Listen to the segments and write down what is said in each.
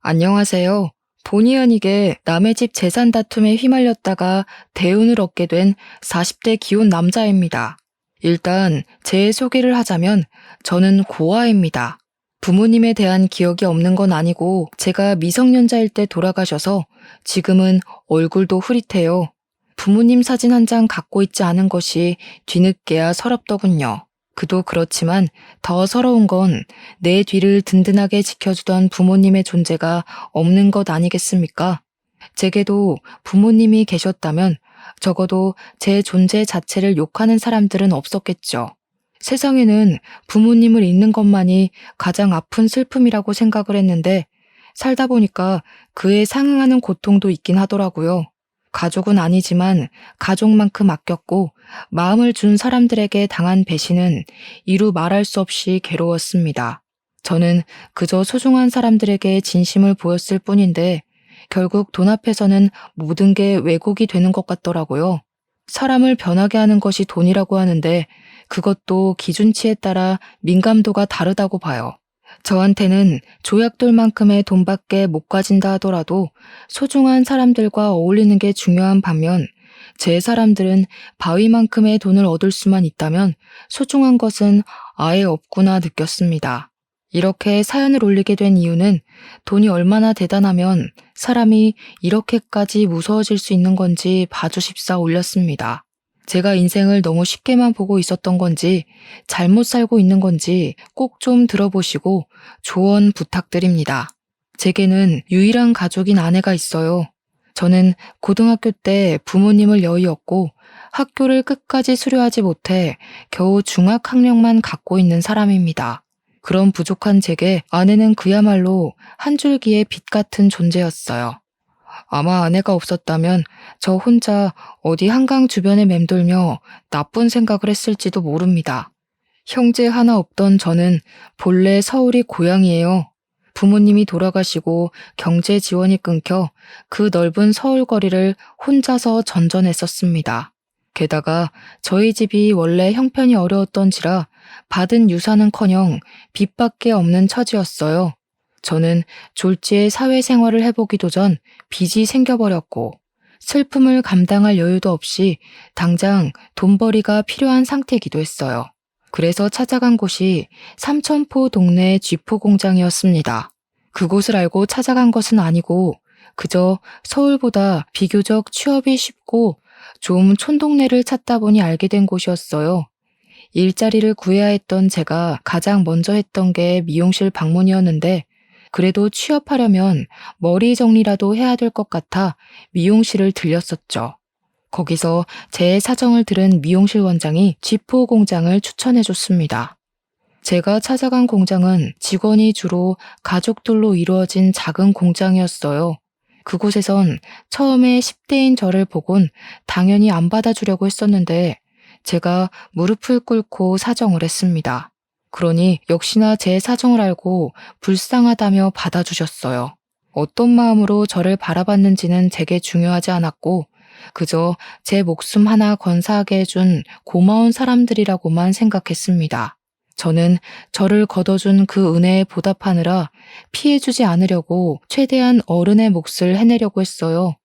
안녕하세요. 본의 아니게 남의 집 재산 다툼에 휘말렸다가 대운을 얻게 된 40대 기혼 남자입니다. 일단 제 소개를 하자면 저는 고아입니다. 부모님에 대한 기억이 없는 건 아니고 제가 미성년자일 때 돌아가셔서 지금은 얼굴도 흐릿해요. 부모님 사진 한 장 갖고 있지 않은 것이 뒤늦게야 서럽더군요. 그도 그렇지만 더 서러운 건 내 뒤를 든든하게 지켜주던 부모님의 존재가 없는 것 아니겠습니까? 제게도 부모님이 계셨다면 적어도 제 존재 자체를 욕하는 사람들은 없었겠죠. 세상에는 부모님을 잃는 것만이 가장 아픈 슬픔이라고 생각을 했는데 살다 보니까 그에 상응하는 고통도 있긴 하더라고요. 가족은 아니지만 가족만큼 아꼈고 마음을 준 사람들에게 당한 배신은 이루 말할 수 없이 괴로웠습니다. 저는 그저 소중한 사람들에게 진심을 보였을 뿐인데 결국 돈 앞에서는 모든 게 왜곡이 되는 것 같더라고요. 사람을 변하게 하는 것이 돈이라고 하는데 그것도 기준치에 따라 민감도가 다르다고 봐요. 저한테는 조약돌만큼의 돈밖에 못 가진다 하더라도 소중한 사람들과 어울리는 게 중요한 반면 제 사람들은 바위만큼의 돈을 얻을 수만 있다면 소중한 것은 아예 없구나 느꼈습니다. 이렇게 사연을 올리게 된 이유는 돈이 얼마나 대단하면 사람이 이렇게까지 무서워질 수 있는 건지 봐주십사 올렸습니다. 제가 인생을 너무 쉽게만 보고 있었던 건지 잘못 살고 있는 건지 꼭 좀 들어보시고 조언 부탁드립니다. 제게는 유일한 가족인 아내가 있어요. 저는 고등학교 때 부모님을 여의었고 학교를 끝까지 수료하지 못해 겨우 중학학력만 갖고 있는 사람입니다. 그런 부족한 제게 아내는 그야말로 한 줄기의 빛 같은 존재였어요. 아마 아내가 없었다면 저 혼자 어디 한강 주변에 맴돌며 나쁜 생각을 했을지도 모릅니다. 형제 하나 없던 저는 본래 서울이 고향이에요. 부모님이 돌아가시고 경제 지원이 끊겨 그 넓은 서울 거리를 혼자서 전전했었습니다. 게다가 저희 집이 원래 형편이 어려웠던지라 받은 유산은커녕 빚밖에 없는 처지였어요. 저는 졸지에 사회생활을 해보기도 전 빚이 생겨버렸고 슬픔을 감당할 여유도 없이 당장 돈벌이가 필요한 상태이기도 했어요. 그래서 찾아간 곳이 삼천포 동네 쥐포 공장이었습니다. 그곳을 알고 찾아간 것은 아니고 그저 서울보다 비교적 취업이 쉽고 좀 촌동네를 찾다 보니 알게 된 곳이었어요. 일자리를 구해야 했던 제가 가장 먼저 했던 게 미용실 방문이었는데 그래도 취업하려면 머리 정리라도 해야 될 것 같아 미용실을 들렸었죠. 거기서 제 사정을 들은 미용실 원장이 쥐포 공장을 추천해줬습니다. 제가 찾아간 공장은 직원이 주로 가족들로 이루어진 작은 공장이었어요. 그곳에선 처음에 10대인 저를 보곤 당연히 안 받아주려고 했었는데 제가 무릎을 꿇고 사정을 했습니다. 그러니 역시나 제 사정을 알고 불쌍하다며 받아주셨어요. 어떤 마음으로 저를 바라봤는지는 제게 중요하지 않았고 그저 제 목숨 하나 건사하게 해준 고마운 사람들이라고만 생각했습니다. 저는 저를 걷어준 그 은혜에 보답하느라 피해주지 않으려고 최대한 어른의 몫을 해내려고 했어요.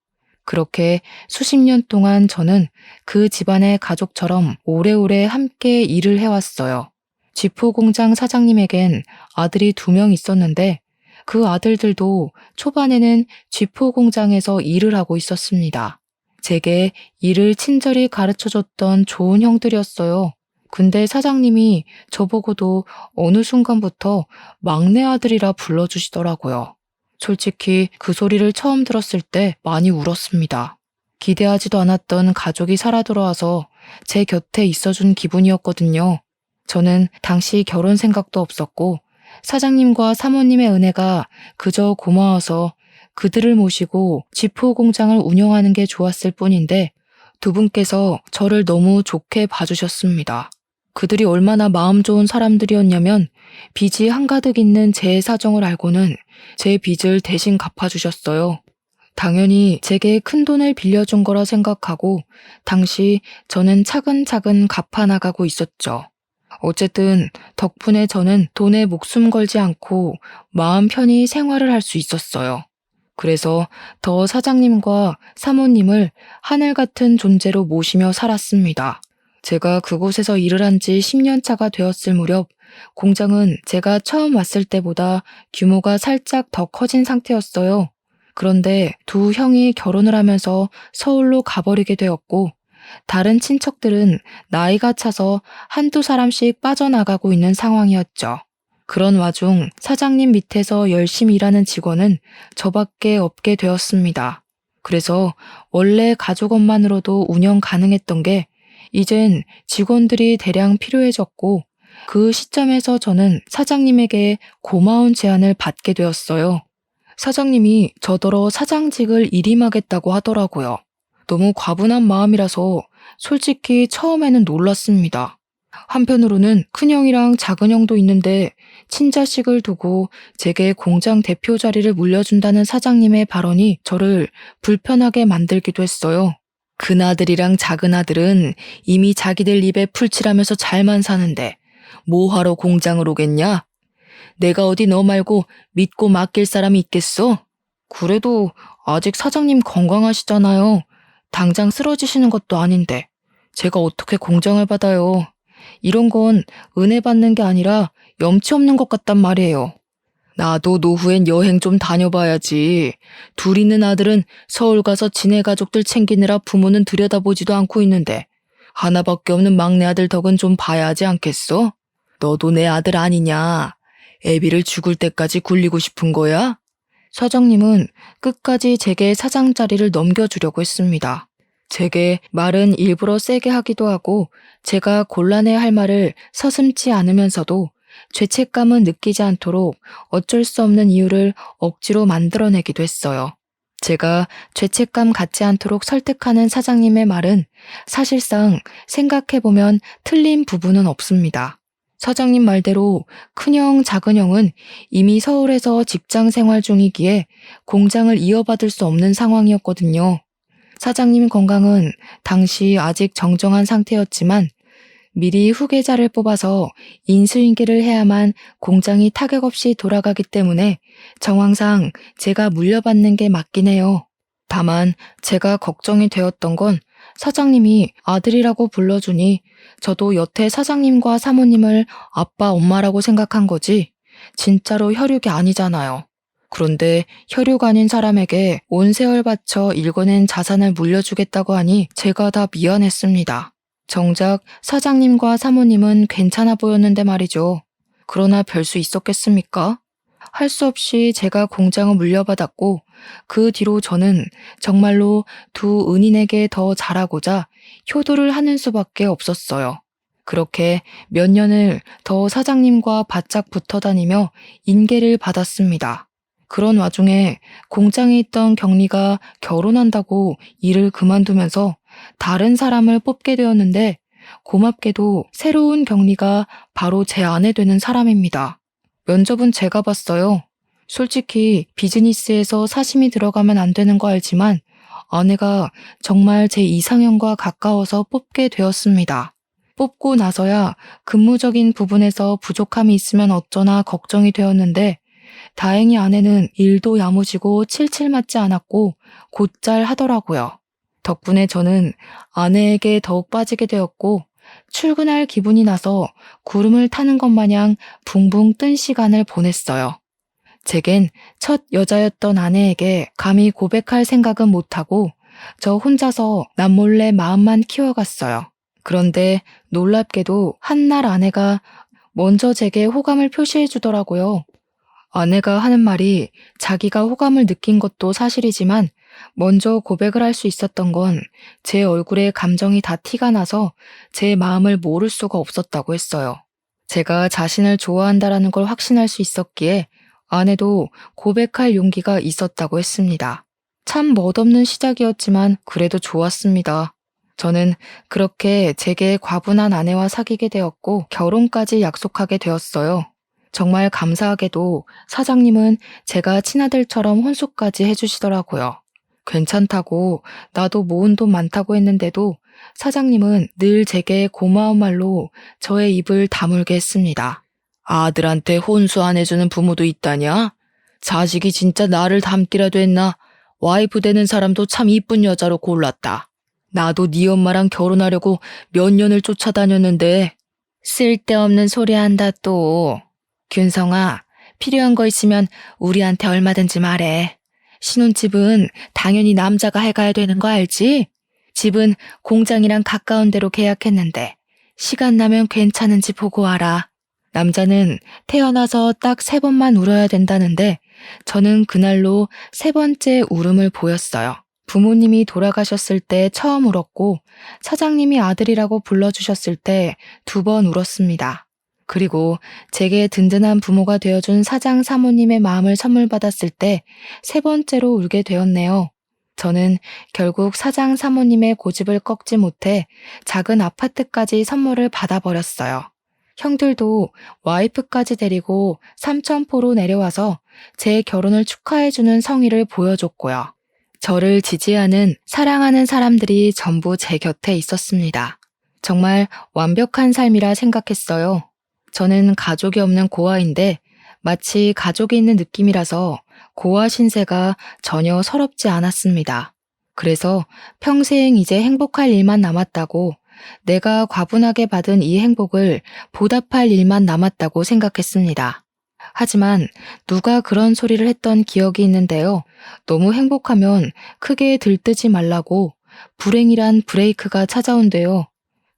그렇게 수십 년 동안 저는 그 집안의 가족처럼 오래오래 함께 일을 해왔어요. 쥐포 공장 사장님에겐 아들이 2명 있었는데 그 아들들도 초반에는 쥐포 공장에서 일을 하고 있었습니다. 제게 일을 친절히 가르쳐줬던 좋은 형들이었어요. 근데 사장님이 저보고도 어느 순간부터 막내 아들이라 불러주시더라고요. 솔직히 그 소리를 처음 들었을 때 많이 울었습니다. 기대하지도 않았던 가족이 살아 돌아와서 제 곁에 있어준 기분이었거든요. 저는 당시 결혼 생각도 없었고 사장님과 사모님의 은혜가 그저 고마워서 그들을 모시고 쥐포 공장을 운영하는 게 좋았을 뿐인데 두 분께서 저를 너무 좋게 봐주셨습니다. 그들이 얼마나 마음 좋은 사람들이었냐면 빚이 한가득 있는 제 사정을 알고는 제 빚을 대신 갚아주셨어요. 당연히 제게 큰 돈을 빌려준 거라 생각하고 당시 저는 차근차근 갚아나가고 있었죠. 어쨌든 덕분에 저는 돈에 목숨 걸지 않고 마음 편히 생활을 할 수 있었어요. 그래서 더 사장님과 사모님을 하늘 같은 존재로 모시며 살았습니다. 제가 그곳에서 일을 한 지 10년 차가 되었을 무렵 공장은 제가 처음 왔을 때보다 규모가 살짝 더 커진 상태였어요. 그런데 두 형이 결혼을 하면서 서울로 가버리게 되었고 다른 친척들은 나이가 차서 한두 사람씩 빠져나가고 있는 상황이었죠. 그런 와중 사장님 밑에서 열심히 일하는 직원은 저밖에 없게 되었습니다. 그래서 원래 가족원만으로도 운영 가능했던 게 이젠 직원들이 대량 필요해졌고 그 시점에서 저는 사장님에게 고마운 제안을 받게 되었어요. 사장님이 저더러 사장직을 일임하겠다고 하더라고요. 너무 과분한 마음이라서 솔직히 처음에는 놀랐습니다. 한편으로는 큰형이랑 작은형도 있는데 친자식을 두고 제게 공장 대표 자리를 물려준다는 사장님의 발언이 저를 불편하게 만들기도 했어요. 큰아들이랑 작은아들은 이미 자기들 입에 풀칠하면서 잘만 사는데 뭐하러 공장을 오겠냐? 내가 어디 너 말고 믿고 맡길 사람이 있겠어? 그래도 아직 사장님 건강하시잖아요. 당장 쓰러지시는 것도 아닌데 제가 어떻게 공장을 받아요. 이런 건 은혜 받는 게 아니라 염치 없는 것 같단 말이에요. 나도 노후엔 여행 좀 다녀봐야지. 둘 있는 아들은 서울 가서 지네 가족들 챙기느라 부모는 들여다보지도 않고 있는데 하나밖에 없는 막내 아들 덕은 좀 봐야 하지 않겠어? 너도 내 아들 아니냐? 애비를 죽을 때까지 굴리고 싶은 거야? 사장님은 끝까지 제게 사장 자리를 넘겨주려고 했습니다. 제게 말은 일부러 세게 하기도 하고 제가 곤란해 할 말을 서슴지 않으면서도 죄책감은 느끼지 않도록 어쩔 수 없는 이유를 억지로 만들어내기도 했어요. 제가 죄책감 갖지 않도록 설득하는 사장님의 말은 사실상 생각해보면 틀린 부분은 없습니다. 사장님 말대로 큰형, 작은형은 이미 서울에서 직장 생활 중이기에 공장을 이어받을 수 없는 상황이었거든요. 사장님 건강은 당시 아직 정정한 상태였지만 미리 후계자를 뽑아서 인수인계를 해야만 공장이 타격 없이 돌아가기 때문에 정황상 제가 물려받는 게 맞긴 해요. 다만 제가 걱정이 되었던 건 사장님이 아들이라고 불러주니 저도 여태 사장님과 사모님을 아빠, 엄마라고 생각한 거지 진짜로 혈육이 아니잖아요. 그런데 혈육 아닌 사람에게 온 세월 바쳐 일궈낸 자산을 물려주겠다고 하니 제가 다 미안했습니다. 정작 사장님과 사모님은 괜찮아 보였는데 말이죠. 그러나 별 수 있었겠습니까? 할 수 없이 제가 공장을 물려받았고 그 뒤로 저는 정말로 두 은인에게 더 잘하고자 효도를 하는 수밖에 없었어요. 그렇게 몇 년을 더 사장님과 바짝 붙어 다니며 인계를 받았습니다. 그런 와중에 공장에 있던 경리가 결혼한다고 일을 그만두면서 다른 사람을 뽑게 되었는데 고맙게도 새로운 경리가 바로 제 아내 되는 사람입니다. 면접은 제가 봤어요. 솔직히 비즈니스에서 사심이 들어가면 안 되는 거 알지만 아내가 정말 제 이상형과 가까워서 뽑게 되었습니다. 뽑고 나서야 근무적인 부분에서 부족함이 있으면 어쩌나 걱정이 되었는데 다행히 아내는 일도 야무지고 칠칠 맞지 않았고 곧잘 하더라고요. 덕분에 저는 아내에게 더욱 빠지게 되었고 출근할 기분이 나서 구름을 타는 것 마냥 붕붕 뜬 시간을 보냈어요. 제겐 첫 여자였던 아내에게 감히 고백할 생각은 못하고 저 혼자서 남몰래 마음만 키워갔어요. 그런데 놀랍게도 한날 아내가 먼저 제게 호감을 표시해 주더라고요. 아내가 하는 말이 자기가 호감을 느낀 것도 사실이지만 먼저 고백을 할 수 있었던 건 제 얼굴에 감정이 다 티가 나서 제 마음을 모를 수가 없었다고 했어요. 제가 자신을 좋아한다라는 걸 확신할 수 있었기에 아내도 고백할 용기가 있었다고 했습니다. 참 멋없는 시작이었지만 그래도 좋았습니다. 저는 그렇게 제게 과분한 아내와 사귀게 되었고 결혼까지 약속하게 되었어요. 정말 감사하게도 사장님은 제가 친아들처럼 혼수까지 해주시더라고요. 괜찮다고 나도 모은 돈 많다고 했는데도 사장님은 늘 제게 고마운 말로 저의 입을 다물게 했습니다. 아들한테 혼수 안 해주는 부모도 있다냐? 자식이 진짜 나를 닮기라도 했나? 와이프 되는 사람도 참 이쁜 여자로 골랐다. 나도 네 엄마랑 결혼하려고 몇 년을 쫓아다녔는데. 쓸데없는 소리 한다 또. 균성아, 필요한 거 있으면 우리한테 얼마든지 말해. 신혼집은 당연히 남자가 해가야 되는 거 알지? 집은 공장이랑 가까운 데로 계약했는데 시간 나면 괜찮은지 보고 와라. 남자는 태어나서 딱 3번만 울어야 된다는데 저는 그날로 3번째 울음을 보였어요. 부모님이 돌아가셨을 때 처음 울었고 사장님이 아들이라고 불러주셨을 때 2번 울었습니다. 그리고 제게 든든한 부모가 되어준 사장 사모님의 마음을 선물 받았을 때 3번째로 울게 되었네요. 저는 결국 사장 사모님의 고집을 꺾지 못해 작은 아파트까지 선물을 받아버렸어요. 형들도 와이프까지 데리고 삼천포로 내려와서 제 결혼을 축하해주는 성의를 보여줬고요. 저를 지지하는, 사랑하는 사람들이 전부 제 곁에 있었습니다. 정말 완벽한 삶이라 생각했어요. 저는 가족이 없는 고아인데 마치 가족이 있는 느낌이라서 고아 신세가 전혀 서럽지 않았습니다. 그래서 평생 이제 행복할 일만 남았다고, 내가 과분하게 받은 이 행복을 보답할 일만 남았다고 생각했습니다. 하지만 누가 그런 소리를 했던 기억이 있는데요. 너무 행복하면 크게 들뜨지 말라고 불행이란 브레이크가 찾아온대요.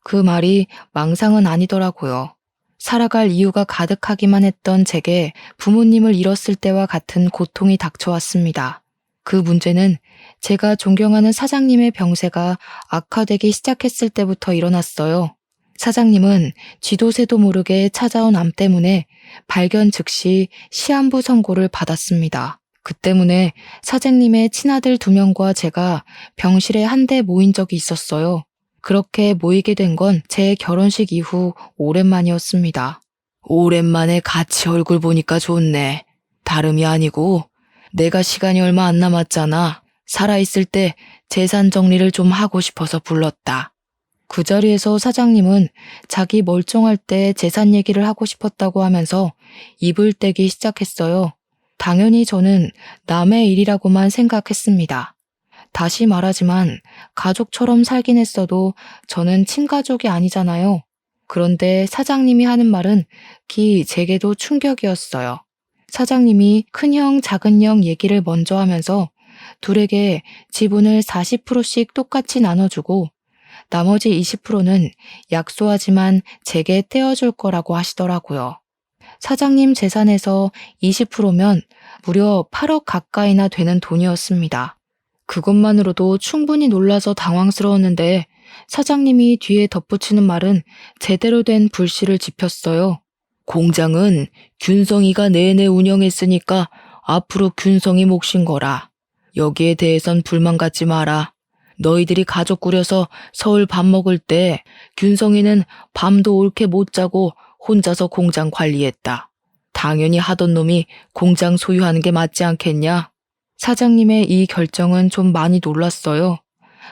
그 말이 망상은 아니더라고요. 살아갈 이유가 가득하기만 했던 제게 부모님을 잃었을 때와 같은 고통이 닥쳐왔습니다. 그 문제는 제가 존경하는 사장님의 병세가 악화되기 시작했을 때부터 일어났어요. 사장님은 쥐도 새도 모르게 찾아온 암 때문에 발견 즉시 시한부 선고를 받았습니다. 그 때문에 사장님의 친아들 2명과 제가 병실에 한데 모인 적이 있었어요. 그렇게 모이게 된 건 제 결혼식 이후 오랜만이었습니다. 오랜만에 같이 얼굴 보니까 좋네. 다름이 아니고 내가 시간이 얼마 안 남았잖아. 살아있을 때 재산 정리를 좀 하고 싶어서 불렀다. 그 자리에서 사장님은 자기 멀쩡할 때 재산 얘기를 하고 싶었다고 하면서 입을 떼기 시작했어요. 당연히 저는 남의 일이라고만 생각했습니다. 다시 말하지만 가족처럼 살긴 했어도 저는 친가족이 아니잖아요. 그런데 사장님이 하는 말은 제게도 충격이었어요. 사장님이 큰형, 작은형 얘기를 먼저 하면서 둘에게 지분을 40%씩 똑같이 나눠주고 나머지 20%는 약소하지만 제게 떼어줄 거라고 하시더라고요. 사장님 재산에서 20%면 무려 8억 가까이나 되는 돈이었습니다. 그것만으로도 충분히 놀라서 당황스러웠는데 사장님이 뒤에 덧붙이는 말은 제대로 된 불씨를 지폈어요. 공장은 균성이가 내내 운영했으니까 앞으로 균성이 몫인 거라. 여기에 대해선 불만 갖지 마라. 너희들이 가족 꾸려서 서울 밥 먹을 때 균성이는 밤도 옳게 못 자고 혼자서 공장 관리했다. 당연히 하던 놈이 공장 소유하는 게 맞지 않겠냐? 사장님의 이 결정은 좀 많이 놀랐어요.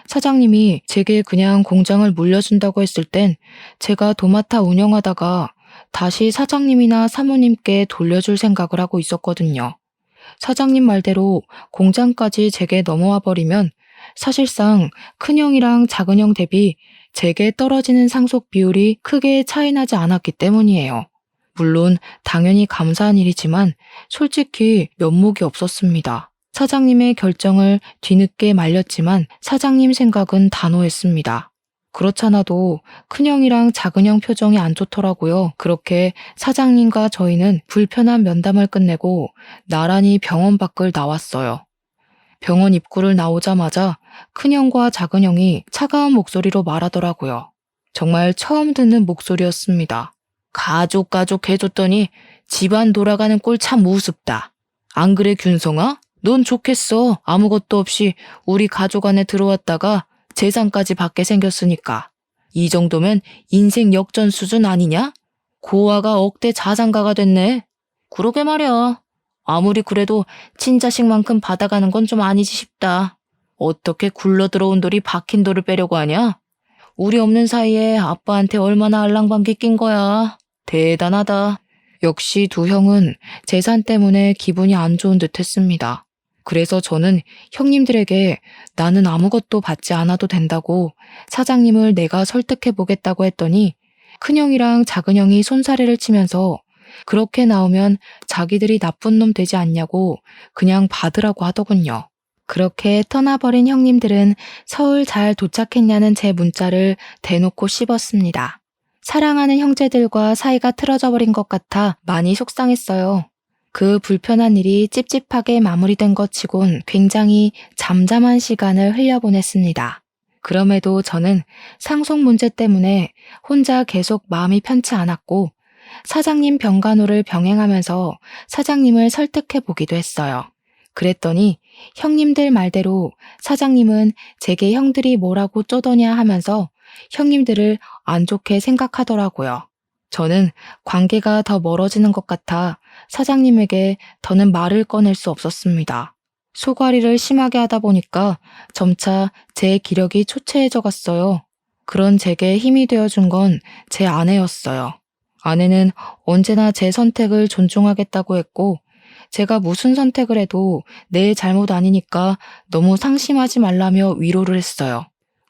사장님이 제게 그냥 공장을 물려준다고 했을 땐 제가 도맡아 운영하다가 다시 사장님이나 사모님께 돌려줄 생각을 하고 있었거든요. 사장님 말대로 공장까지 제게 넘어와 버리면 사실상 큰형이랑 작은형 대비 제게 떨어지는 상속 비율이 크게 차이나지 않았기 때문이에요. 물론 당연히 감사한 일이지만 솔직히 면목이 없었습니다. 사장님의 결정을 뒤늦게 말렸지만 사장님 생각은 단호했습니다. 그렇잖아도 큰형이랑 작은형 표정이 안 좋더라고요. 그렇게 사장님과 저희는 불편한 면담을 끝내고 나란히 병원 밖을 나왔어요. 병원 입구를 나오자마자 큰형과 작은형이 차가운 목소리로 말하더라고요. 정말 처음 듣는 목소리였습니다. 가족 해줬더니 집안 돌아가는 꼴 참 우습다. 안 그래 균성아? 넌 좋겠어. 아무것도 없이 우리 가족 안에 들어왔다가 재산까지 받게 생겼으니까. 이 정도면 인생 역전 수준 아니냐? 고아가 억대 자산가가 됐네. 그러게 말이야. 아무리 그래도 친자식만큼 받아가는 건 좀 아니지 싶다. 어떻게 굴러 들어온 돌이 박힌 돌을 빼려고 하냐? 우리 없는 사이에 아빠한테 얼마나 알랑방귀 낀 거야. 대단하다. 역시 두 형은 재산 때문에 기분이 안 좋은 듯 했습니다. 그래서 저는 형님들에게 나는 아무것도 받지 않아도 된다고 사장님을 내가 설득해 보겠다고 했더니 큰형이랑 작은형이 손사래를 치면서 그렇게 나오면 자기들이 나쁜 놈 되지 않냐고 그냥 받으라고 하더군요. 그렇게 떠나버린 형님들은 서울 잘 도착했냐는 제 문자를 대놓고 씹었습니다. 사랑하는 형제들과 사이가 틀어져 버린 것 같아 많이 속상했어요. 그 불편한 일이 찝찝하게 마무리된 것 치곤 굉장히 잠잠한 시간을 흘려보냈습니다. 그럼에도 저는 상속 문제 때문에 혼자 계속 마음이 편치 않았고 사장님 병간호를 병행하면서 사장님을 설득해 보기도 했어요. 그랬더니 형님들 말대로 사장님은 제게 형들이 뭐라고 쪼더냐 하면서 형님들을 안 좋게 생각하더라고요. 저는 관계가 더 멀어지는 것 같아 사장님에게 더는 말을 꺼낼 수 없었습니다. 소가리를 심하게 하다 보니까 점차 제 기력이 초췌해져 갔어요. 그런 제게 힘이 되어준 건 제 아내였어요. 아내는 언제나 제 선택을 존중하겠다고 했고 제가 무슨 선택을 해도 내 잘못 아니니까 너무 상심하지 말라며 위로를 했어요.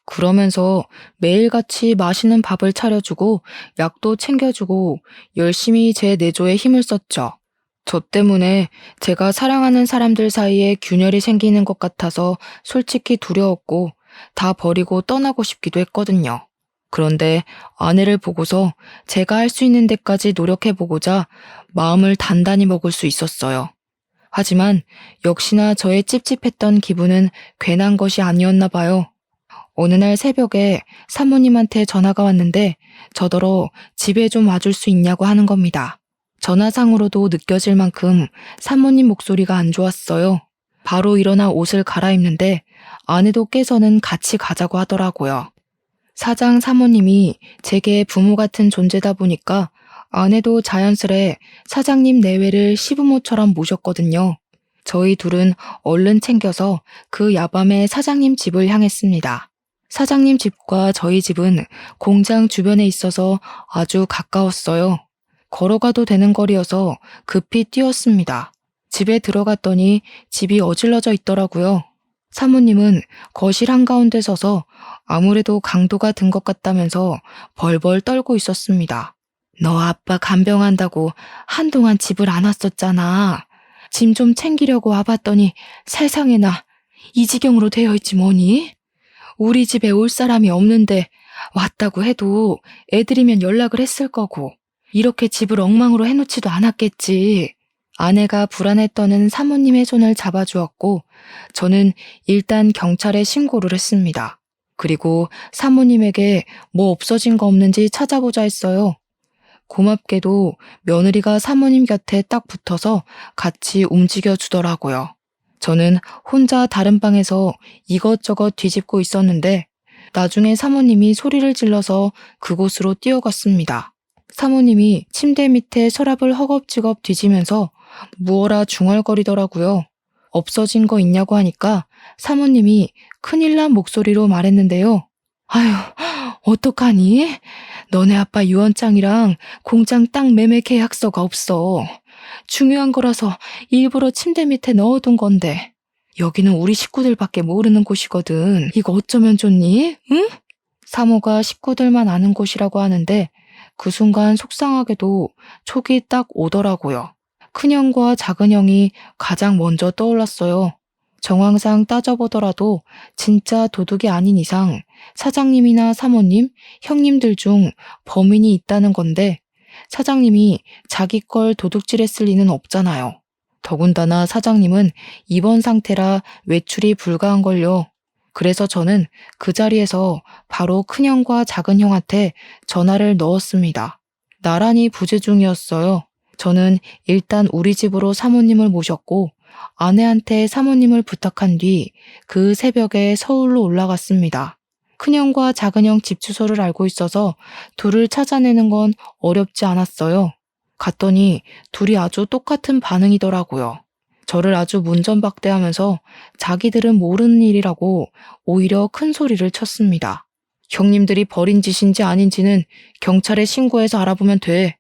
그러면서 매일같이 맛있는 밥을 차려주고 약도 챙겨주고 열심히 제 내조에 힘을 썼죠. 저 때문에 제가 사랑하는 사람들 사이에 균열이 생기는 것 같아서 솔직히 두려웠고 다 버리고 떠나고 싶기도 했거든요. 그런데 아내를 보고서 제가 할 수 있는 데까지 노력해보고자 마음을 단단히 먹을 수 있었어요. 하지만 역시나 저의 찝찝했던 기분은 괜한 것이 아니었나 봐요. 어느 날 새벽에 사모님한테 전화가 왔는데 저더러 집에 좀 와줄 수 있냐고 하는 겁니다. 전화상으로도 느껴질 만큼 사모님 목소리가 안 좋았어요. 바로 일어나 옷을 갈아입는데 아내도 깨서는 같이 가자고 하더라고요. 사장 사모님이 제게 부모 같은 존재다 보니까 아내도 자연스레 사장님 내외를 시부모처럼 모셨거든요. 저희 둘은 얼른 챙겨서 그 야밤에 사장님 집을 향했습니다. 사장님 집과 저희 집은 공장 주변에 있어서 아주 가까웠어요. 걸어가도 되는 거리여서 급히 뛰었습니다. 집에 들어갔더니 집이 어질러져 있더라고요. 사모님은 거실 한가운데 서서 아무래도 강도가 든 것 같다면서 벌벌 떨고 있었습니다. 너 아빠 간병한다고 한동안 집을 안 왔었잖아. 짐 좀 챙기려고 와봤더니 세상에나 이 지경으로 되어 있지 뭐니? 우리 집에 올 사람이 없는데 왔다고 해도 애들이면 연락을 했을 거고 이렇게 집을 엉망으로 해놓지도 않았겠지. 아내가 불안해 떠는 사모님의 손을 잡아주었고 저는 일단 경찰에 신고를 했습니다. 그리고 사모님에게 뭐 없어진 거 없는지 찾아보자 했어요. 고맙게도 며느리가 사모님 곁에 딱 붙어서 같이 움직여 주더라고요. 저는 혼자 다른 방에서 이것저것 뒤집고 있었는데 나중에 사모님이 소리를 질러서 그곳으로 뛰어갔습니다. 사모님이 침대 밑에 서랍을 허겁지겁 뒤지면서 무어라 중얼거리더라고요. 없어진 거 있냐고 하니까 사모님이 큰일 난 목소리로 말했는데요. 아휴, 어떡하니? 너네 아빠 유언장이랑 공장 땅 매매 계약서가 없어. 중요한 거라서 일부러 침대 밑에 넣어둔 건데. 여기는 우리 식구들밖에 모르는 곳이거든. 이거 어쩌면 좋니? 응? 사모가 식구들만 아는 곳이라고 하는데 그 순간 속상하게도 촉이 딱 오더라고요. 큰형과 작은형이 가장 먼저 떠올랐어요. 정황상 따져보더라도 진짜 도둑이 아닌 이상 사장님이나 사모님, 형님들 중 범인이 있다는 건데 사장님이 자기 걸 도둑질했을 리는 없잖아요. 더군다나 사장님은 입원 상태라 외출이 불가한걸요. 그래서 저는 그 자리에서 바로 큰형과 작은형한테 전화를 넣었습니다. 나란히 부재 중이었어요. 저는 일단 우리 집으로 사모님을 모셨고 아내한테 사모님을 부탁한 뒤 그 새벽에 서울로 올라갔습니다. 큰형과 작은형 집 주소를 알고 있어서 둘을 찾아내는 건 어렵지 않았어요. 갔더니 둘이 아주 똑같은 반응이더라고요. 저를 아주 문전박대하면서 자기들은 모르는 일이라고 오히려 큰 소리를 쳤습니다. 형님들이 벌인 짓인지 아닌지는 경찰에 신고해서 알아보면 돼.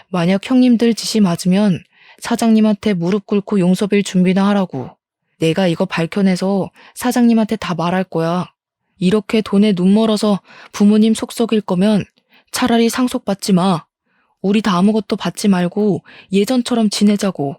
만약 형님들 짓이 맞으면 사장님한테 무릎 꿇고 용서 빌 준비나 하라고. 내가 이거 밝혀내서 사장님한테 다 말할 거야. 이렇게 돈에 눈 멀어서 부모님 속 썩일 거면 차라리 상속받지 마. 우리 다 아무것도 받지 말고 예전처럼 지내자고.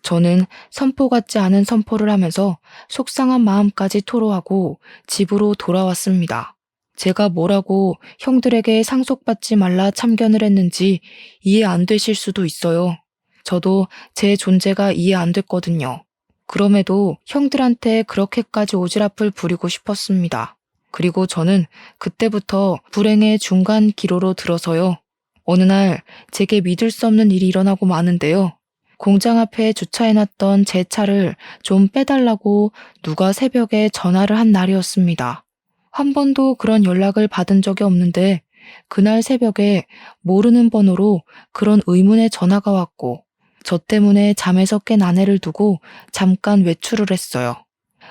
저는 선포 같지 않은 선포를 하면서 속상한 마음까지 토로하고 집으로 돌아왔습니다. 제가 뭐라고 형들에게 상속받지 말라 참견을 했는지 이해 안 되실 수도 있어요. 저도 제 존재가 이해 안 됐거든요. 그럼에도 형들한테 그렇게까지 오지랖을 부리고 싶었습니다. 그리고 저는 그때부터 불행의 중간 기로로 들어서요. 어느 날 제게 믿을 수 없는 일이 일어나고 마는데요. 공장 앞에 주차해놨던 제 차를 좀 빼달라고 누가 새벽에 전화를 한 날이었습니다. 한 번도 그런 연락을 받은 적이 없는데 그날 새벽에 모르는 번호로 그런 의문의 전화가 왔고 저 때문에 잠에서 깬 아내를 두고 잠깐 외출을 했어요.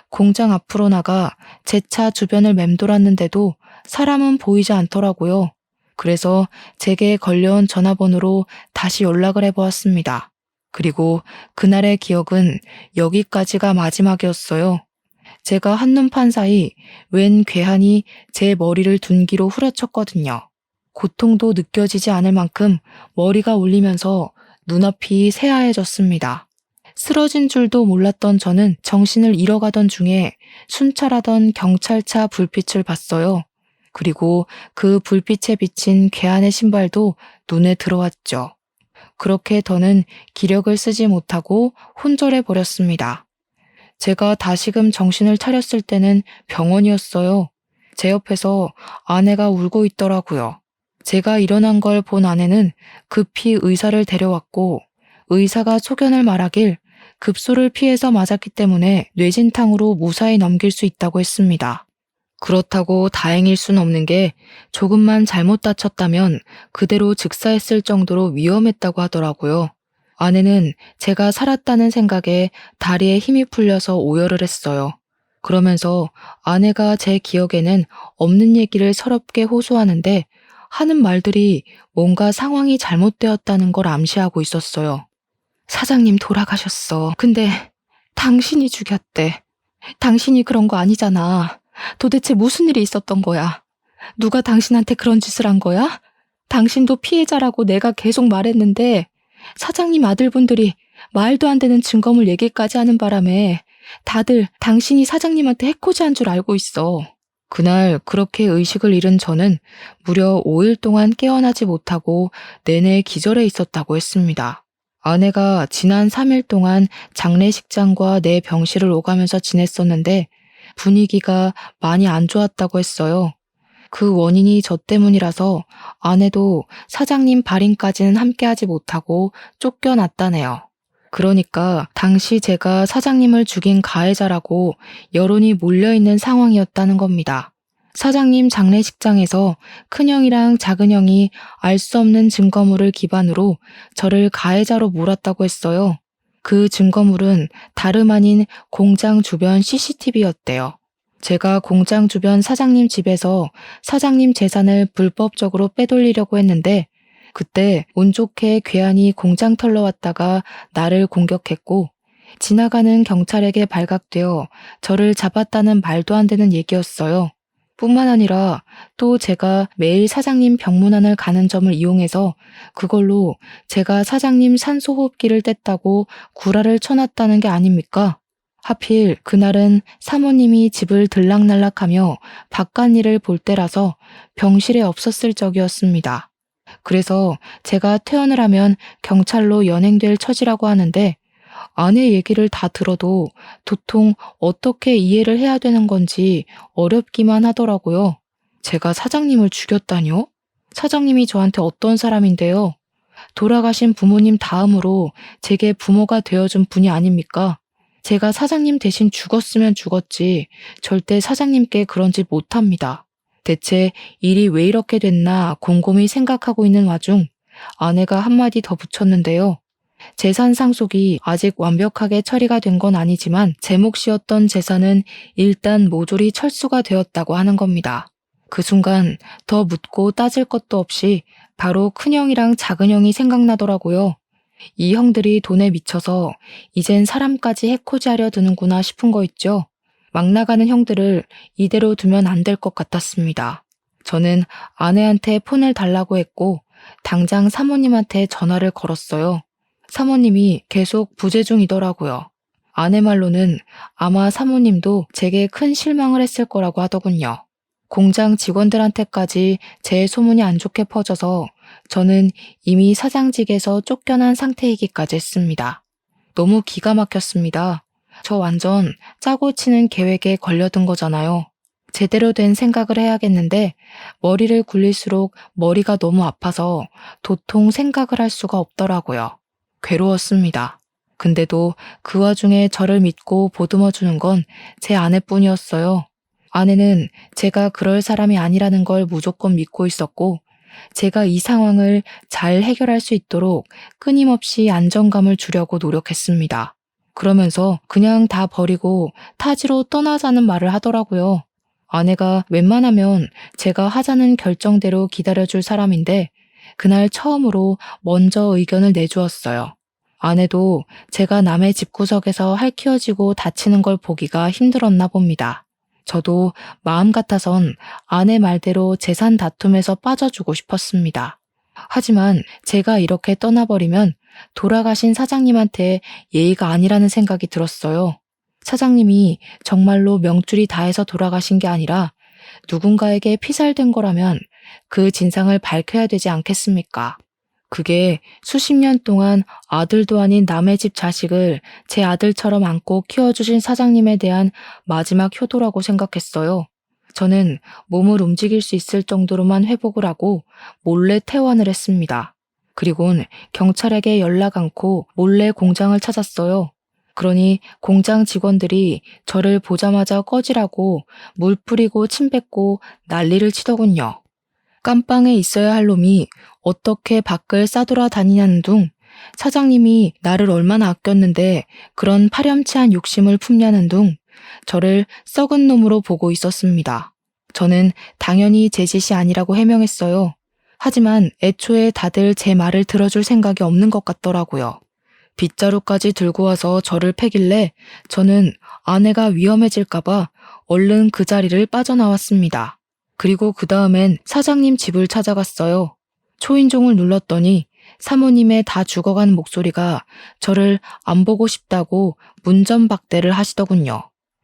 공장 앞으로 나가 제 차 주변을 맴돌았는데도 사람은 보이지 않더라고요. 그래서 제게 걸려온 전화번호로 다시 연락을 해보았습니다. 그리고 그날의 기억은 여기까지가 마지막이었어요. 제가 한눈 판 사이 웬 괴한이 제 머리를 둔기로 후려쳤거든요. 고통도 느껴지지 않을 만큼 머리가 울리면서 눈앞이 새하얘졌습니다. 쓰러진 줄도 몰랐던 저는 정신을 잃어가던 중에 순찰하던 경찰차 불빛을 봤어요. 그리고 그 불빛에 비친 괴한의 신발도 눈에 들어왔죠. 그렇게 더는 기력을 쓰지 못하고 혼절해 버렸습니다. 제가 다시금 정신을 차렸을 때는 병원이었어요. 제 옆에서 아내가 울고 있더라고요. 제가 일어난 걸 본 아내는 급히 의사를 데려왔고 의사가 소견을 말하길 급소를 피해서 맞았기 때문에 뇌진탕으로 무사히 넘길 수 있다고 했습니다. 그렇다고 다행일 순 없는 게 조금만 잘못 다쳤다면 그대로 즉사했을 정도로 위험했다고 하더라고요. 아내는 제가 살았다는 생각에 다리에 힘이 풀려서 오열을 했어요. 그러면서 아내가 제 기억에는 없는 얘기를 서럽게 호소하는데 하는 말들이 뭔가 상황이 잘못되었다는 걸 암시하고 있었어요. 사장님 돌아가셨어. 근데 당신이 죽였대. 당신이 그런 거 아니잖아. 도대체 무슨 일이 있었던 거야? 누가 당신한테 그런 짓을 한 거야? 당신도 피해자라고 내가 계속 말했는데 사장님 아들분들이 말도 안 되는 증거물 얘기까지 하는 바람에 다들 당신이 사장님한테 해코지한 줄 알고 있어. 그날 그렇게 의식을 잃은 저는 무려 5일 동안 깨어나지 못하고 내내 기절해 있었다고 했습니다. 아내가 지난 3일 동안 장례식장과 내 병실을 오가면서 지냈었는데 분위기가 많이 안 좋았다고 했어요. 그 원인이 저 때문이라서 아내도 사장님 발인까지는 함께하지 못하고 쫓겨났다네요. 그러니까 당시 제가 사장님을 죽인 가해자라고 여론이 몰려있는 상황이었다는 겁니다. 사장님 장례식장에서 큰형이랑 작은형이 알 수 없는 증거물을 기반으로 저를 가해자로 몰았다고 했어요. 그 증거물은 다름 아닌 공장 주변 CCTV였대요. 제가 공장 주변 사장님 집에서 사장님 재산을 불법적으로 빼돌리려고 했는데 그때 운 좋게 괴한이 공장 털러 왔다가 나를 공격했고 지나가는 경찰에게 발각되어 저를 잡았다는 말도 안 되는 얘기였어요. 뿐만 아니라 또 제가 매일 사장님 병문안을 가는 점을 이용해서 그걸로 제가 사장님 산소호흡기를 뗐다고 구라를 쳐놨다는 게 아닙니까? 하필 그날은 사모님이 집을 들락날락하며 바깥일을 볼 때라서 병실에 없었을 적이었습니다. 그래서 제가 퇴원을 하면 경찰로 연행될 처지라고 하는데 아내 얘기를 다 들어도 도통 어떻게 이해를 해야 되는 건지 어렵기만 하더라고요. 제가 사장님을 죽였다뇨? 사장님이 저한테 어떤 사람인데요? 돌아가신 부모님 다음으로 제게 부모가 되어준 분이 아닙니까? 제가 사장님 대신 죽었으면 죽었지 절대 사장님께 그런 짓 못합니다. 대체 일이 왜 이렇게 됐나 곰곰이 생각하고 있는 와중 아내가 한마디 더 붙였는데요. 재산 상속이 아직 완벽하게 처리가 된 건 아니지만 제 몫이었던 재산은 일단 모조리 철수가 되었다고 하는 겁니다. 그 순간 더 묻고 따질 것도 없이 바로 큰형이랑 작은형이 생각나더라고요. 이 형들이 돈에 미쳐서 이젠 사람까지 해코지하려 드는구나 싶은 거 있죠. 막 나가는 형들을 이대로 두면 안 될 것 같았습니다. 저는 아내한테 폰을 달라고 했고 당장 사모님한테 전화를 걸었어요. 사모님이 계속 부재 중이더라고요. 아내 말로는 아마 사모님도 제게 큰 실망을 했을 거라고 하더군요. 공장 직원들한테까지 제 소문이 안 좋게 퍼져서 저는 이미 사장직에서 쫓겨난 상태이기까지 했습니다. 너무 기가 막혔습니다. 저 완전 짜고 치는 계획에 걸려든 거잖아요. 제대로 된 생각을 해야겠는데 머리를 굴릴수록 머리가 너무 아파서 도통 생각을 할 수가 없더라고요. 괴로웠습니다. 근데도 그 와중에 저를 믿고 보듬어 주는 건 제 아내뿐이었어요. 아내는 제가 그럴 사람이 아니라는 걸 무조건 믿고 있었고 제가 이 상황을 잘 해결할 수 있도록 끊임없이 안정감을 주려고 노력했습니다. 그러면서 그냥 다 버리고 타지로 떠나자는 말을 하더라고요. 아내가 웬만하면 제가 하자는 결정대로 기다려줄 사람인데 그날 처음으로 먼저 의견을 내주었어요. 아내도 제가 남의 집구석에서 할퀴어지고 다치는 걸 보기가 힘들었나 봅니다. 저도 마음 같아선 아내 말대로 재산 다툼에서 빠져주고 싶었습니다. 하지만 제가 이렇게 떠나버리면 돌아가신 사장님한테 예의가 아니라는 생각이 들었어요. 사장님이 정말로 명줄이 다해서 돌아가신 게 아니라 누군가에게 피살된 거라면 그 진상을 밝혀야 되지 않겠습니까? 그게 수십 년 동안 아들도 아닌 남의 집 자식을 제 아들처럼 안고 키워주신 사장님에 대한 마지막 효도라고 생각했어요. 저는 몸을 움직일 수 있을 정도로만 회복을 하고 몰래 퇴원을 했습니다. 그리곤 경찰에게 연락 않고 몰래 공장을 찾았어요. 그러니 공장 직원들이 저를 보자마자 꺼지라고 물 뿌리고 침 뱉고 난리를 치더군요. 깜빵에 있어야 할 놈이 어떻게 밖을 싸돌아다니냐는 둥, 사장님이 나를 얼마나 아꼈는데 그런 파렴치한 욕심을 품냐는 둥, 저를 썩은 놈으로 보고 있었습니다. 저는 당연히 제 짓이 아니라고 해명했어요. 하지만 애초에 다들 제 말을 들어줄 생각이 없는 것 같더라고요. 빗자루까지 들고 와서 저를 패길래 저는 아내가 위험해질까봐 얼른 그 자리를 빠져나왔습니다. 그리고 그 다음엔 사장님 집을 찾아갔어요. 초인종을 눌렀더니 사모님의 다 죽어가는 목소리가 저를 안 보고 싶다고 문전박대를 하시더군요.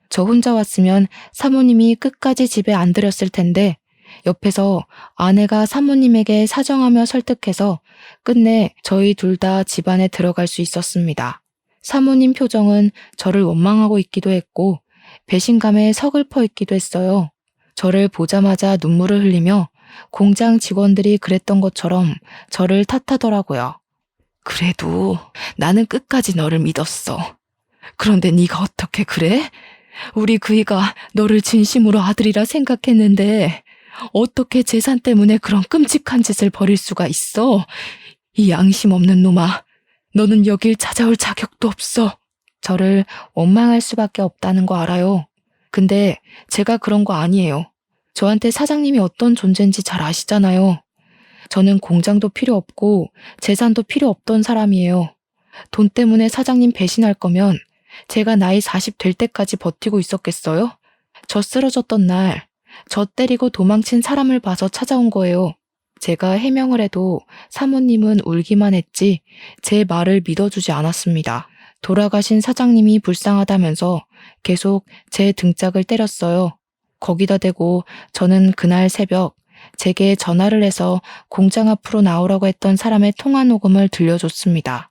저 혼자 왔으면 사모님이 끝까지 집에 안 들였을 텐데 옆에서 아내가 사모님에게 사정하며 설득해서 끝내 저희 둘 다 집안에 들어갈 수 있었습니다. 사모님 표정은 저를 원망하고 있기도 했고 배신감에 서글퍼 있기도 했어요. 저를 보자마자 눈물을 흘리며 공장 직원들이 그랬던 것처럼 저를 탓하더라고요. 그래도 나는 끝까지 너를 믿었어. 그런데 네가 어떻게 그래? 우리 그이가 너를 진심으로 아들이라 생각했는데 어떻게 재산 때문에 그런 끔찍한 짓을 벌일 수가 있어? 이 양심 없는 놈아, 너는 여길 찾아올 자격도 없어. 저를 원망할 수밖에 없다는 거 알아요. 근데 제가 그런 거 아니에요. 저한테 사장님이 어떤 존재인지 잘 아시잖아요. 저는 공장도 필요 없고 재산도 필요 없던 사람이에요. 돈 때문에 사장님 배신할 거면 제가 나이 40 될 때까지 버티고 있었겠어요? 저 쓰러졌던 날, 저 때리고 도망친 사람을 봐서 찾아온 거예요. 제가 해명을 해도 사모님은 울기만 했지 제 말을 믿어주지 않았습니다. 돌아가신 사장님이 불쌍하다면서 계속 제 등짝을 때렸어요. 거기다 대고 저는 그날 새벽 제게 전화를 해서 공장 앞으로 나오라고 했던 사람의 통화 녹음을 들려줬습니다.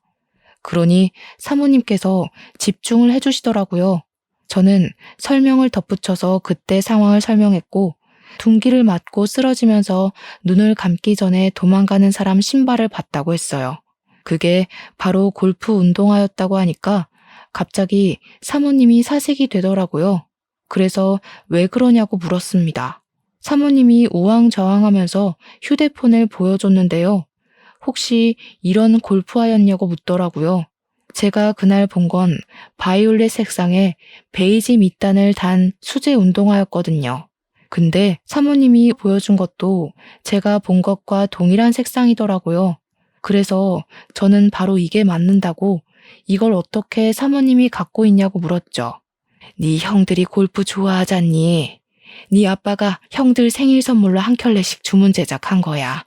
그러니 사모님께서 집중을 해주시더라고요. 저는 설명을 덧붙여서 그때 상황을 설명했고 둔기를 맞고 쓰러지면서 눈을 감기 전에 도망가는 사람 신발을 봤다고 했어요. 그게 바로 골프 운동화였다고 하니까 갑자기 사모님이 사색이 되더라고요. 그래서 왜 그러냐고 물었습니다. 사모님이 우왕좌왕하면서 휴대폰을 보여줬는데요. 혹시 이런 골프화였냐고 묻더라고요. 제가 그날 본 건 바이올렛 색상의 베이지 밑단을 단 수제 운동화였거든요. 근데 사모님이 보여준 것도 제가 본 것과 동일한 색상이더라고요. 그래서 저는 바로 이게 맞는다고 이걸 어떻게 사모님이 갖고 있냐고 물었죠. 네 형들이 골프 좋아하잖니. 네 아빠가 형들 생일 선물로 한 켤레씩 주문 제작한 거야.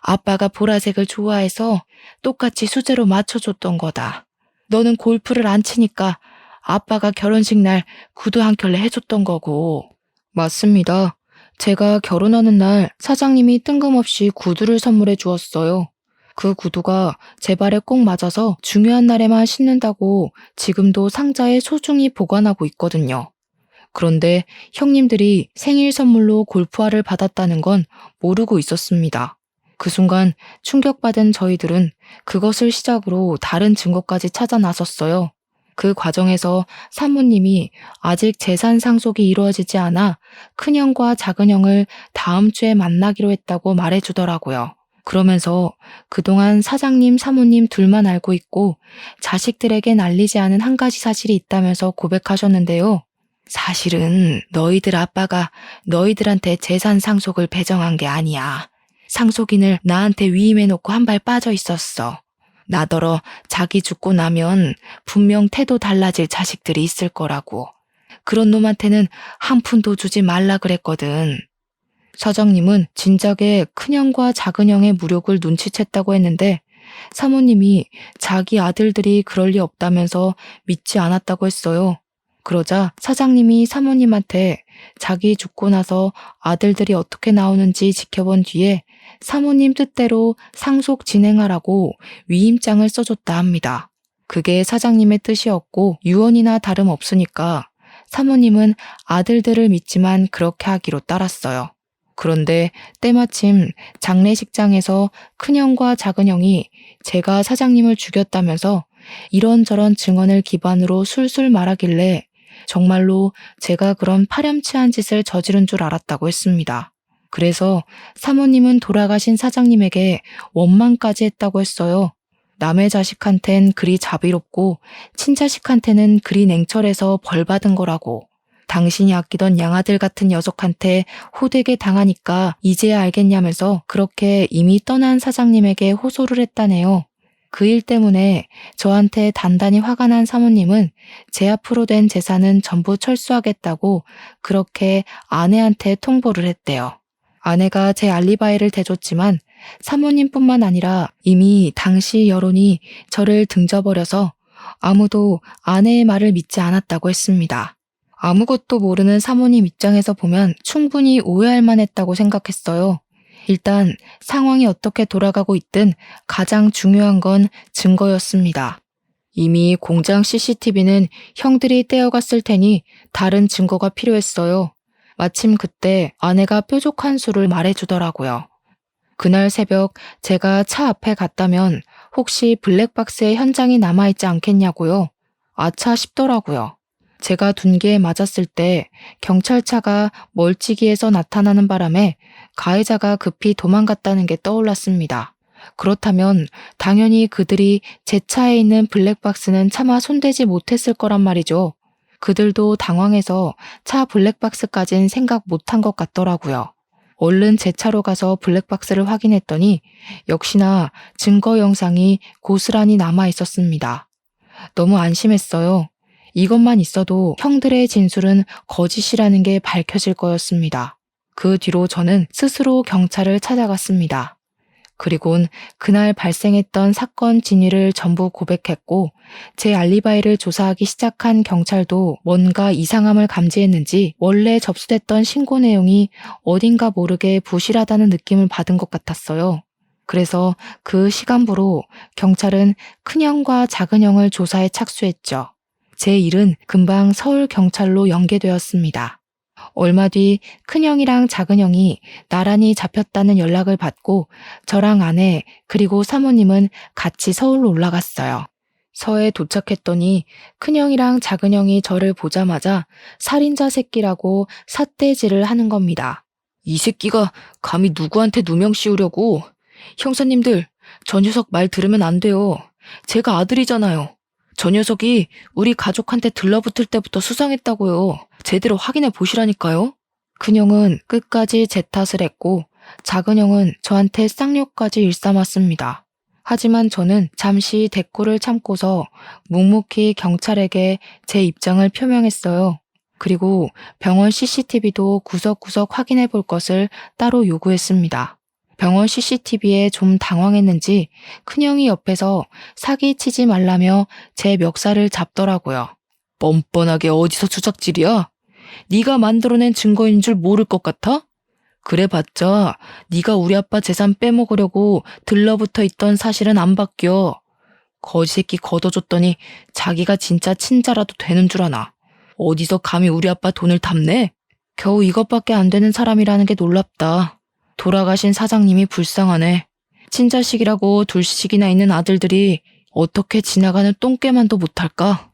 아빠가 보라색을 좋아해서 똑같이 수제로 맞춰줬던 거다. 너는 골프를 안 치니까 아빠가 결혼식 날 구두 한 켤레 해줬던 거고. 맞습니다. 제가 결혼하는 날 사장님이 뜬금없이 구두를 선물해 주었어요. 그 구두가 제 발에 꼭 맞아서 중요한 날에만 신는다고 지금도 상자에 소중히 보관하고 있거든요. 그런데 형님들이 생일 선물로 골프화를 받았다는 건 모르고 있었습니다. 그 순간 충격받은 저희들은 그것을 시작으로 다른 증거까지 찾아 나섰어요. 그 과정에서 사모님이 아직 재산 상속이 이루어지지 않아 큰형과 작은형을 다음 주에 만나기로 했다고 말해주더라고요. 그러면서 그동안 사장님, 사모님 둘만 알고 있고 자식들에겐 알리지 않은 한 가지 사실이 있다면서 고백하셨는데요. 사실은 너희들 아빠가 너희들한테 재산 상속을 배정한 게 아니야. 상속인을 나한테 위임해놓고 한 발 빠져 있었어. 나더러 자기 죽고 나면 분명 태도 달라질 자식들이 있을 거라고. 그런 놈한테는 한 푼도 주지 말라 그랬거든. 사장님은 진작에 큰형과 작은형의 무력을 눈치챘다고 했는데 사모님이 자기 아들들이 그럴 리 없다면서 믿지 않았다고 했어요. 그러자 사장님이 사모님한테 자기 죽고 나서 아들들이 어떻게 나오는지 지켜본 뒤에 사모님 뜻대로 상속 진행하라고 위임장을 써줬다 합니다. 그게 사장님의 뜻이었고 유언이나 다름없으니까 사모님은 아들들을 믿지만 그렇게 하기로 따랐어요. 그런데 때마침 장례식장에서 큰형과 작은형이 제가 사장님을 죽였다면서 이런저런 증언을 기반으로 술술 말하길래 정말로 제가 그런 파렴치한 짓을 저지른 줄 알았다고 했습니다. 그래서 사모님은 돌아가신 사장님에게 원망까지 했다고 했어요. 남의 자식한텐 그리 자비롭고 친자식한테는 그리 냉철해서 벌 받은 거라고. 당신이 아끼던 양아들 같은 녀석한테 호되게 당하니까 이제야 알겠냐면서 그렇게 이미 떠난 사장님에게 호소를 했다네요. 그 일 때문에 저한테 단단히 화가 난 사모님은 제 앞으로 된 재산은 전부 철수하겠다고 그렇게 아내한테 통보를 했대요. 아내가 제 알리바이를 대줬지만 사모님뿐만 아니라 이미 당시 여론이 저를 등져버려서 아무도 아내의 말을 믿지 않았다고 했습니다. 아무것도 모르는 사모님 입장에서 보면 충분히 오해할 만했다고 생각했어요. 일단 상황이 어떻게 돌아가고 있든 가장 중요한 건 증거였습니다. 이미 공장 CCTV는 형들이 떼어갔을 테니 다른 증거가 필요했어요. 마침 그때 아내가 뾰족한 수를 말해주더라고요. 그날 새벽 제가 차 앞에 갔다면 혹시 블랙박스의 현장이 남아있지 않겠냐고요. 아차 싶더라고요. 제가 둔기에 맞았을 때 경찰차가 멀찍이에서 나타나는 바람에 가해자가 급히 도망갔다는 게 떠올랐습니다. 그렇다면 당연히 그들이 제 차에 있는 블랙박스는 차마 손대지 못했을 거란 말이죠. 그들도 당황해서 차 블랙박스까진 생각 못한 것 같더라고요. 얼른 제 차로 가서 블랙박스를 확인했더니 역시나 증거 영상이 고스란히 남아 있었습니다. 너무 안심했어요. 이것만 있어도 형들의 진술은 거짓이라는 게 밝혀질 거였습니다. 그 뒤로 저는 스스로 경찰을 찾아갔습니다. 그리곤 그날 발생했던 사건 진위를 전부 고백했고 제 알리바이를 조사하기 시작한 경찰도 뭔가 이상함을 감지했는지 원래 접수됐던 신고 내용이 어딘가 모르게 부실하다는 느낌을 받은 것 같았어요. 그래서 그 시간부로 경찰은 큰형과 작은형을 조사에 착수했죠. 제 일은 금방 서울경찰로 연계되었습니다. 얼마 뒤 큰형이랑 작은형이 나란히 잡혔다는 연락을 받고 저랑 아내 그리고 사모님은 같이 서울로 올라갔어요. 서에 도착했더니 큰형이랑 작은형이 저를 보자마자 살인자 새끼라고 삿대질을 하는 겁니다. 이 새끼가 감히 누구한테 누명 씌우려고. 형사님들, 저 녀석 말 들으면 안 돼요. 제가 아들이잖아요. 저 녀석이 우리 가족한테 들러붙을 때부터 수상했다고요. 제대로 확인해 보시라니까요. 큰형은 끝까지 제 탓을 했고 작은형은 저한테 쌍욕까지 일삼았습니다. 하지만 저는 잠시 대꾸를 참고서 묵묵히 경찰에게 제 입장을 표명했어요. 그리고 병원 CCTV도 구석구석 확인해 볼 것을 따로 요구했습니다. 병원 CCTV에 좀 당황했는지 큰형이 옆에서 사기치지 말라며 제 멱살을 잡더라고요. 뻔뻔하게 어디서 주작질이야? 네가 만들어낸 증거인 줄 모를 것 같아? 그래봤자 네가 우리 아빠 재산 빼먹으려고 들러붙어 있던 사실은 안 바뀌어. 거지새끼 걷어줬더니 자기가 진짜 친자라도 되는 줄 아나. 어디서 감히 우리 아빠 돈을 탐내? 겨우 이것밖에 안 되는 사람이라는 게 놀랍다. 돌아가신 사장님이 불쌍하네. 친자식이라고 둘씩이나 있는 아들들이 어떻게 지나가는 똥개만도 못할까?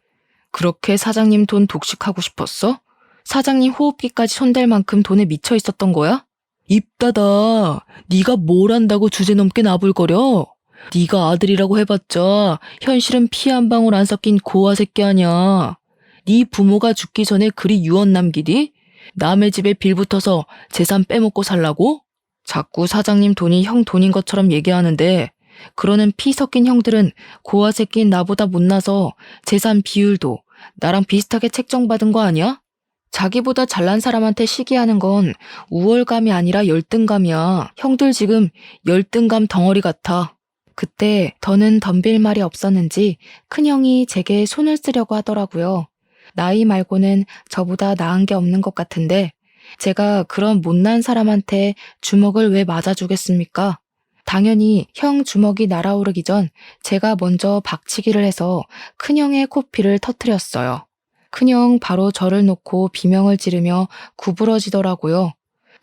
그렇게 사장님 돈 독식하고 싶었어? 사장님 호흡기까지 손댈 만큼 돈에 미쳐 있었던 거야? 입 닫아. 네가 뭘 안다고 주제넘게 나불거려? 네가 아들이라고 해봤자 현실은 피 한 방울 안 섞인 고아 새끼 아냐. 네 부모가 죽기 전에 그리 유언 남기디? 남의 집에 빌붙어서 재산 빼먹고 살라고? 자꾸 사장님 돈이 형 돈인 것처럼 얘기하는데 그러는 피 섞인 형들은 고아 새끼인 나보다 못나서 재산 비율도 나랑 비슷하게 책정받은 거 아니야? 자기보다 잘난 사람한테 시기하는 건 우월감이 아니라 열등감이야. 형들 지금 열등감 덩어리 같아. 그때 더는 덤빌 말이 없었는지 큰형이 제게 손을 쓰려고 하더라고요. 나이 말고는 저보다 나은 게 없는 것 같은데 제가 그런 못난 사람한테 주먹을 왜 맞아주겠습니까? 당연히 형 주먹이 날아오르기 전 제가 먼저 박치기를 해서 큰형의 코피를 터뜨렸어요. 큰형 바로 저를 놓고 비명을 지르며 구부러지더라고요.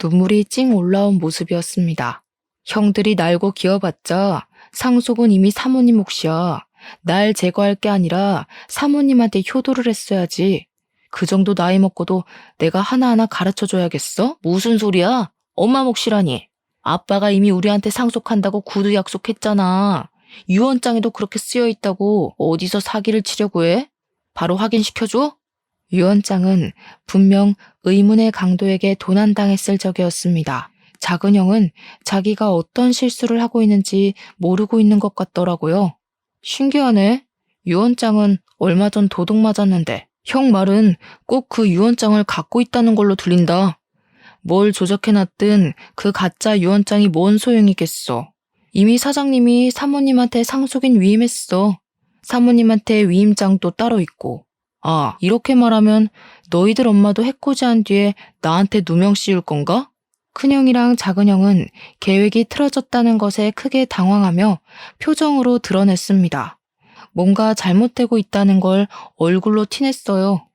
눈물이 찡 올라온 모습이었습니다. 형들이 날고 기어봤자 상속은 이미 사모님 몫이야. 날 제거할 게 아니라 사모님한테 효도를 했어야지. 그 정도 나이 먹고도 내가 하나하나 가르쳐줘야겠어? 무슨 소리야? 엄마 몫이라니. 아빠가 이미 우리한테 상속한다고 구두 약속했잖아. 유언장에도 그렇게 쓰여있다고 어디서 사기를 치려고 해? 바로 확인시켜줘? 유언장은 분명 의문의 강도에게 도난당했을 적이었습니다. 작은 형은 자기가 어떤 실수를 하고 있는지 모르고 있는 것 같더라고요. 신기하네. 유언장은 얼마 전 도둑 맞았는데 형 말은 꼭 그 유언장을 갖고 있다는 걸로 들린다. 뭘 조작해놨든 그 가짜 유언장이 뭔 소용이겠어. 이미 사장님이 사모님한테 상속인 위임했어. 사모님한테 위임장도 따로 있고. 아, 이렇게 말하면 너희들 엄마도 해코지한 뒤에 나한테 누명 씌울 건가? 큰형이랑 작은형은 계획이 틀어졌다는 것에 크게 당황하며 표정으로 드러냈습니다. 뭔가 잘못되고 있다는 걸 얼굴로 티냈어요.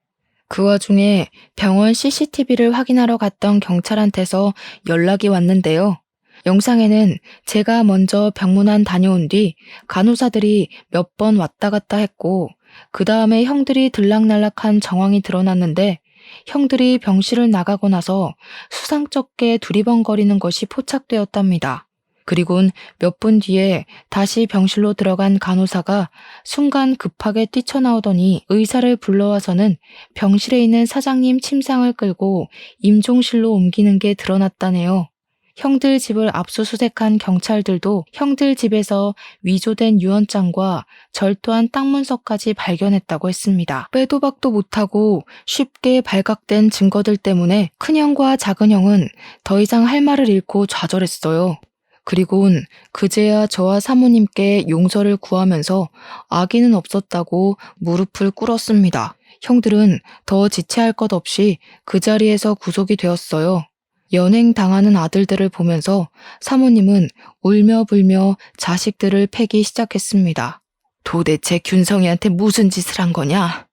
그 와중에 병원 CCTV를 확인하러 갔던 경찰한테서 연락이 왔는데요. 영상에는 제가 먼저 병문안 다녀온 뒤 간호사들이 몇 번 왔다 갔다 했고 그 다음에 형들이 들락날락한 정황이 드러났는데 형들이 병실을 나가고 나서 수상쩍게 두리번거리는 것이 포착되었답니다. 그리곤 몇 분 뒤에 다시 병실로 들어간 간호사가 순간 급하게 뛰쳐나오더니 의사를 불러와서는 병실에 있는 사장님 침상을 끌고 임종실로 옮기는 게 드러났다네요. 형들 집을 압수수색한 경찰들도 형들 집에서 위조된 유언장과 절도한 땅 문서까지 발견했다고 했습니다. 빼도 박도 못하고 쉽게 발각된 증거들 때문에 큰형과 작은형은 더 이상 할 말을 잃고 좌절했어요. 그리곤 그제야 저와 사모님께 용서를 구하면서 악의는 없었다고 무릎을 꿇었습니다. 형들은 더 지체할 것 없이 그 자리에서 구속이 되었어요. 연행당하는 아들들을 보면서 사모님은 울며 불며 자식들을 패기 시작했습니다. 도대체 균성이한테 무슨 짓을 한 거냐?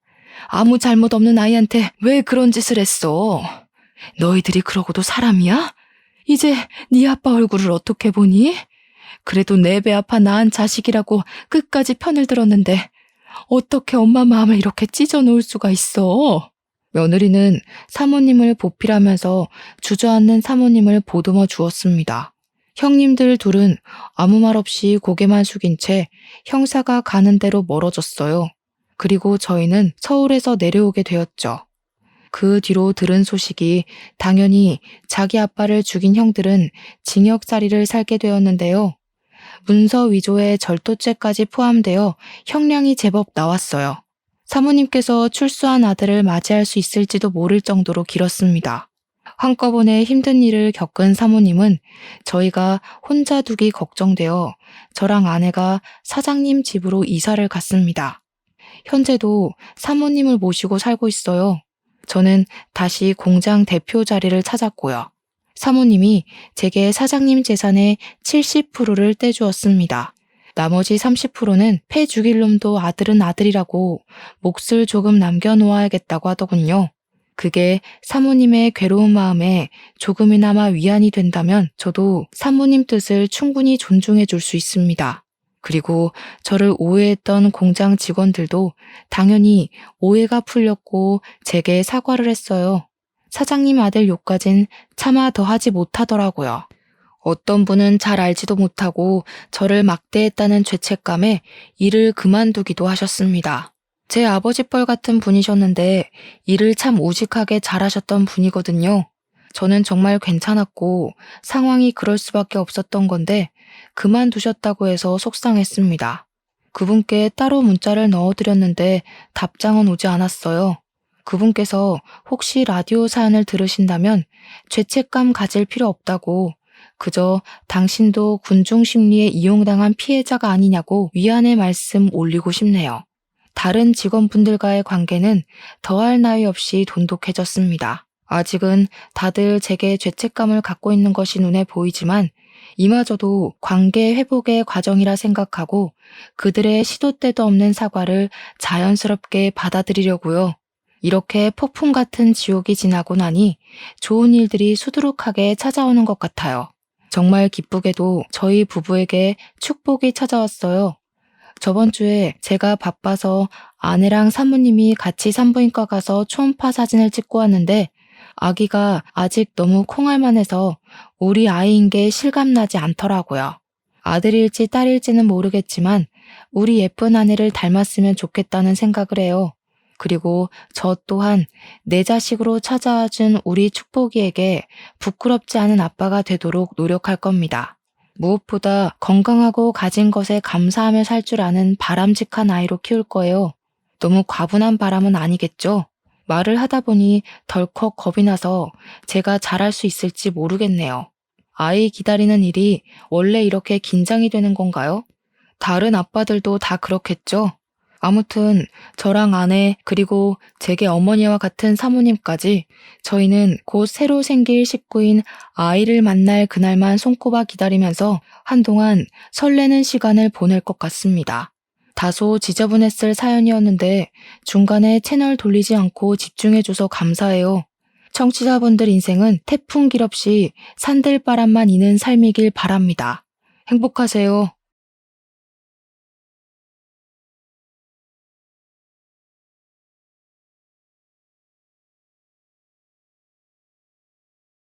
아무 잘못 없는 아이한테 왜 그런 짓을 했어? 너희들이 그러고도 사람이야? 이제 네 아빠 얼굴을 어떻게 보니? 그래도 내 배 아파 낳은 자식이라고 끝까지 편을 들었는데 어떻게 엄마 마음을 이렇게 찢어놓을 수가 있어? 며느리는 사모님을 보필하면서 주저앉는 사모님을 보듬어 주었습니다. 형님들 둘은 아무 말 없이 고개만 숙인 채 형사가 가는 대로 멀어졌어요. 그리고 저희는 서울에서 내려오게 되었죠. 그 뒤로 들은 소식이 당연히 자기 아빠를 죽인 형들은 징역살이를 살게 되었는데요. 문서 위조에 절도죄까지 포함되어 형량이 제법 나왔어요. 사모님께서 출소한 아들을 맞이할 수 있을지도 모를 정도로 길었습니다. 한꺼번에 힘든 일을 겪은 사모님은 저희가 혼자 두기 걱정되어 저랑 아내가 사장님 집으로 이사를 갔습니다. 현재도 사모님을 모시고 살고 있어요. 저는 다시 공장 대표 자리를 찾았고요. 사모님이 제게 사장님 재산의 70%를 떼주었습니다. 나머지 30%는 패 죽일 놈도 아들은 아들이라고 몫을 조금 남겨놓아야겠다고 하더군요. 그게 사모님의 괴로운 마음에 조금이나마 위안이 된다면 저도 사모님 뜻을 충분히 존중해 줄 수 있습니다. 그리고 저를 오해했던 공장 직원들도 당연히 오해가 풀렸고 제게 사과를 했어요. 사장님 아들 욕까진 차마 더 하지 못하더라고요. 어떤 분은 잘 알지도 못하고 저를 막대했다는 죄책감에 일을 그만두기도 하셨습니다. 제 아버지뻘 같은 분이셨는데 일을 참 우직하게 잘하셨던 분이거든요. 저는 정말 괜찮았고 상황이 그럴 수밖에 없었던 건데 그만두셨다고 해서 속상했습니다. 그분께 따로 문자를 넣어드렸는데 답장은 오지 않았어요. 그분께서 혹시 라디오 사연을 들으신다면 죄책감 가질 필요 없다고 그저 당신도 군중 심리에 이용당한 피해자가 아니냐고 위안의 말씀 올리고 싶네요. 다른 직원분들과의 관계는 더할 나위 없이 돈독해졌습니다. 아직은 다들 제게 죄책감을 갖고 있는 것이 눈에 보이지만 이마저도 관계 회복의 과정이라 생각하고 그들의 시도 때도 없는 사과를 자연스럽게 받아들이려고요. 이렇게 폭풍 같은 지옥이 지나고 나니 좋은 일들이 수두룩하게 찾아오는 것 같아요. 정말 기쁘게도 저희 부부에게 축복이 찾아왔어요. 저번 주에 제가 바빠서 아내랑 사모님이 같이 산부인과 가서 초음파 사진을 찍고 왔는데 아기가 아직 너무 콩알만해서 우리 아이인 게 실감나지 않더라고요. 아들일지 딸일지는 모르겠지만 우리 예쁜 아내를 닮았으면 좋겠다는 생각을 해요. 그리고 저 또한 내 자식으로 찾아와준 우리 축복이에게 부끄럽지 않은 아빠가 되도록 노력할 겁니다. 무엇보다 건강하고 가진 것에 감사하며 살 줄 아는 바람직한 아이로 키울 거예요. 너무 과분한 바람은 아니겠죠? 말을 하다 보니 덜컥 겁이 나서 제가 잘할 수 있을지 모르겠네요. 아이 기다리는 일이 원래 이렇게 긴장이 되는 건가요? 다른 아빠들도 다 그렇겠죠? 아무튼 저랑 아내 그리고 제게 어머니와 같은 사모님까지 저희는 곧 새로 생길 식구인 아이를 만날 그날만 손꼽아 기다리면서 한동안 설레는 시간을 보낼 것 같습니다. 다소 지저분했을 사연이었는데 중간에 채널 돌리지 않고 집중해줘서 감사해요. 청취자분들 인생은 태풍 길 없이 산들바람만 이는 삶이길 바랍니다. 행복하세요.